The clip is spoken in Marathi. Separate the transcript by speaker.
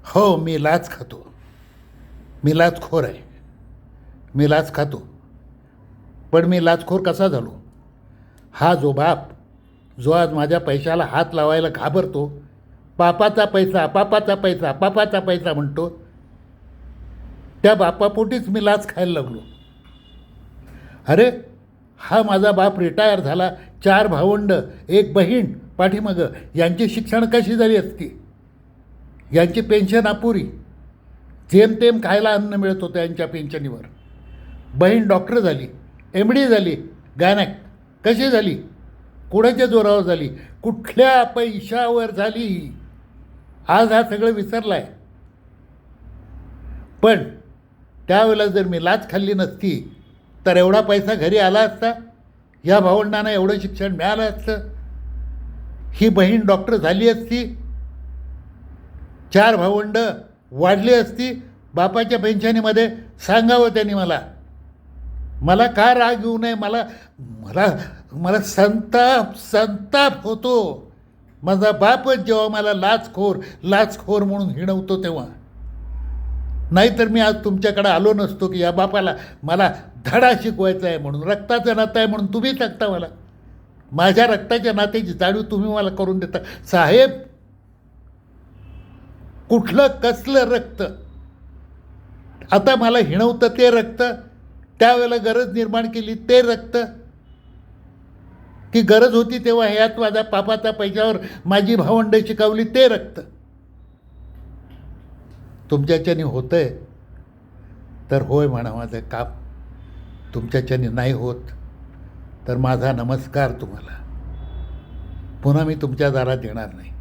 Speaker 1: हो, मी लाच खातो. मी लाचखोर आहे. मी लाच खातो. पण मी लाचखोर कसा झालो? हा जो बाप जो आज माझ्या पैशाला हात लावायला घाबरतो, पापाचा पैसा, पापाचा पैसा, पापाचा पैसा म्हणतो, त्या बापापोटीच मी लाच खायला लागलो. अरे, हा माझा बाप रिटायर झाला, 4 भावंड, 1 बहीण पाठीमागं, यांची शिक्षण कशी झाली असती? यांची पेन्शन अपुरी, जेमतेम खायला अन्न मिळत होतं यांच्या पेन्शनीवर. बहीण डॉक्टर झाली, MD झाली, गायनॅक. कशी झाली? कोणाच्या जोरावर झाली? कुठल्या पैशावर झाली? आज हा सगळं विसरला आहे. पण त्यावेळेला जर मी लाच खाल्ली नसती तर एवढा पैसा घरी आला असता, या भावंडांना एवढं शिक्षण मिळालं असतं, ही बहीण डॉक्टर झाली असती, 4 भावंड वाढली असती बापाच्या पेन्शनीमध्ये. सांगावं त्यांनी मला. मला का राग येऊ नये? मला मला मला संताप होतो. माझा बापच जेव्हा मला लाचखोर म्हणून हिणवतो तेव्हा. नाहीतर मी आज तुमच्याकडे आलो नसतो की या बापाला मला धडा शिकवायचा आहे म्हणून. रक्ताचं नातं आहे म्हणून तुम्ही सांगता मला. माझ्या रक्ताच्या नात्याची जाणीव तुम्ही मला करून देता. साहेब, कुठलं कसलं रक्त? आता मला हिणवतं ते रक्त? त्यावेळेला गरज निर्माण केली ते रक्त? की गरज होती तेव्हा ह्यात माझ्या पापाच्या पैशावर माझी भावंड शिकवली ते रक्त? तुमच्याच्याने होतंय तर होय म्हणा माझं काम. तुमच्याच्याने नाही होत तर माझा नमस्कार तुम्हाला. पुन्हा मी तुमच्या दारात येणार नाही.